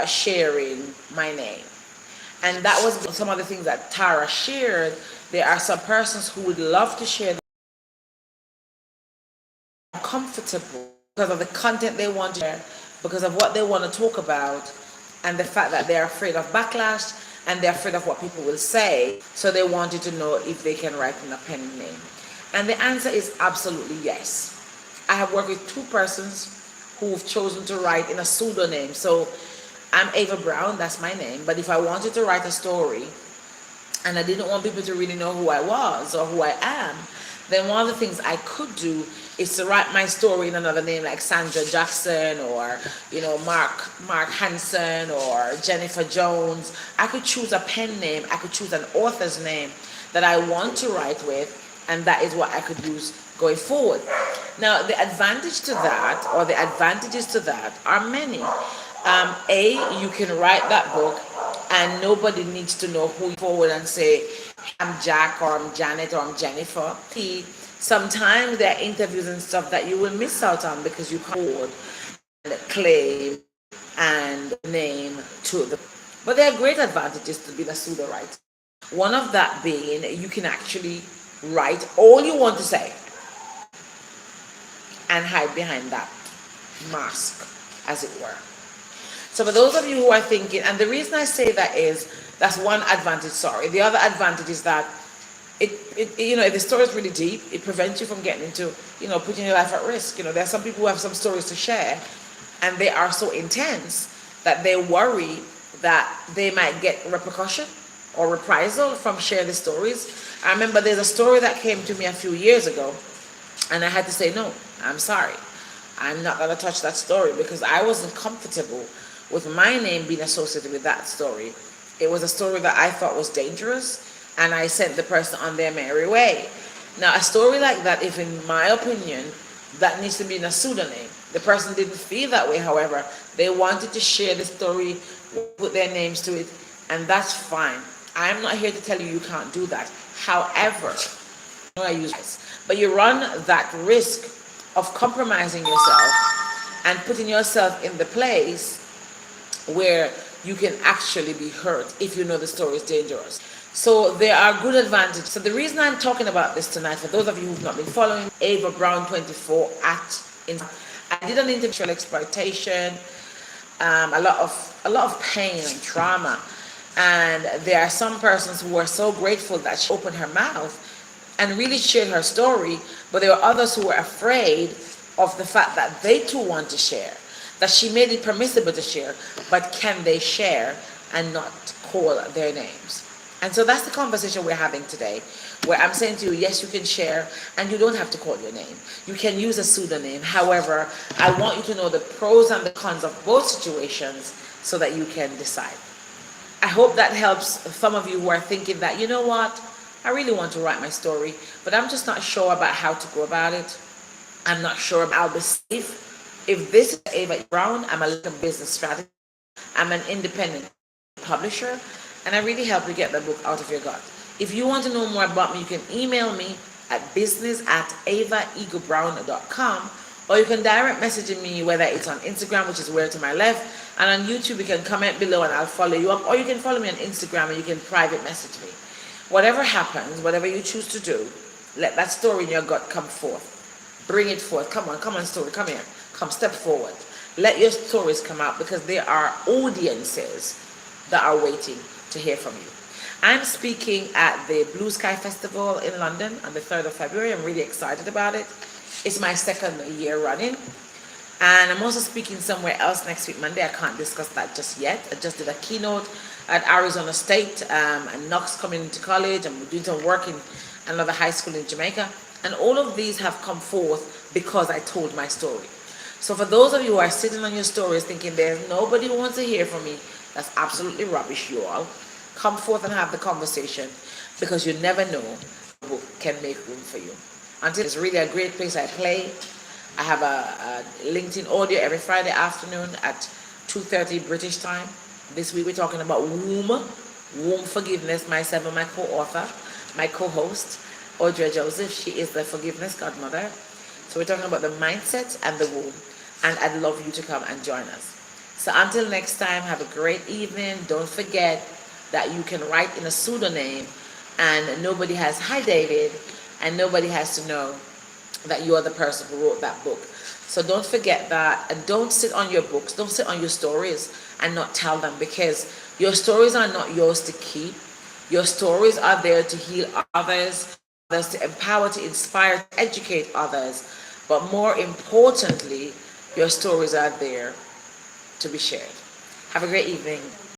sharing my name. And that was some of the things that Tara shared. There are some persons who would love to share, comfortable because of the content they want to share, because of what they want to talk about, and the fact that they're afraid of backlash and they're afraid of what people will say. So they wanted to know if they can write in a pen name. And the answer is absolutely yes. I have worked with two persons who've chosen to write in a pseudonym. So I'm Ava Brown, that's my name. But if I wanted to write a story and I didn't want people to really know who I was or who I am, then one of the things I could do is to write my story in another name, like Sandra Jackson, or Mark Hansen, or Jennifer Jones. I could choose a pen name, I could choose an author's name that I want to write with, and that is what I could use going forward. Now, the advantage to that, or the advantages to that, are many. You can write that book and nobody needs to know who you forward and say, I'm Jack, or I'm Janet, or I'm Jennifer. Sometimes there are interviews and stuff that you will miss out on because you can't afford and claim and name to the. But there are great advantages to being a pseudo writer. One of that being you can actually write all you want to say and hide behind that mask, as it were. So for those of you who are thinking, and the reason I say that is, that's one advantage, sorry. The other advantage is that if the story is really deep, it prevents you from getting into, putting your life at risk. There are some people who have some stories to share, and they are so intense that they worry that they might get repercussion or reprisal from sharing the stories. I remember there's a story that came to me a few years ago, and I had to say, no, I'm sorry. I'm not going to touch that story because I wasn't comfortable with my name being associated with that story. It was a story that I thought was dangerous, and I sent the person on their merry way. Now, a story like that, if in my opinion, that needs to be in a pseudonym. The person didn't feel that way, however. They wanted to share the story, put their names to it, and that's fine. I'm not here to tell you you can't do that. However, I use this, but you run that risk of compromising yourself and putting yourself in the place where you can actually be hurt if you know the story is dangerous. So there are good advantages. So the reason I'm talking about this tonight, for those of you who've not been following, Ava Brown 24 I did an intellectual exploitation, a lot of pain and trauma, and there are some persons who are so grateful that she opened her mouth and really shared her story, but there were others who were afraid of the fact that they too want to share, that she made it permissible to share, but can they share and not call their names? And so that's the conversation we're having today, where I'm saying to you, yes, you can share, and you don't have to call your name. You can use a pseudonym. However, I want you to know the pros and the cons of both situations so that you can decide. I hope that helps some of you who are thinking that, you know what, I really want to write my story, but I'm just not sure about how to go about it. I'm not sure I'll be safe. If this is Ava Brown, I'm a little business strategist. I'm an independent publisher, and I really help you get the book out of your gut. If you want to know more about me, you can email me at business@avaeaglebrown.com, or you can direct message me, whether it's on Instagram, which is where to my left, and on YouTube, you can comment below and I'll follow you up, or you can follow me on Instagram and you can private message me. Whatever happens, whatever you choose to do, let that story in your gut come forth. Bring it forth. Come on, story, come here. Come, step forward. Let your stories come out, because there are audiences that are waiting to hear from you. I'm speaking at the Blue Sky Festival in London on the 3rd of February. I'm really excited about it. It's my second year running. And I'm also speaking somewhere else next week, Monday. I can't discuss that just yet. I just did a keynote at Arizona State and Knox Community College. I'm doing some work in another high school in Jamaica. And all of these have come forth because I told my story. So for those of you who are sitting on your stories thinking there's nobody who wants to hear from me, that's absolutely rubbish, you all. Come forth and have the conversation, because you never know, the book can make room for you. Until it's really a great place I play. I have a LinkedIn audio every Friday afternoon at 2:30 British time. This week we're talking about womb forgiveness, myself and my co-author, my co-host, Audrey Joseph. She is the forgiveness godmother. So we're talking about the mindset and the womb, and I'd love you to come and join us. So until next time, have a great evening. Don't forget that you can write in a pseudonym and nobody has, hi David, and nobody has to know that you are the person who wrote that book. So don't forget that, and don't sit on your books, don't sit on your stories and not tell them, because your stories are not yours to keep. Your stories are there to heal others to empower, to inspire, to educate others. But more importantly, your stories are there to be shared. Have a great evening.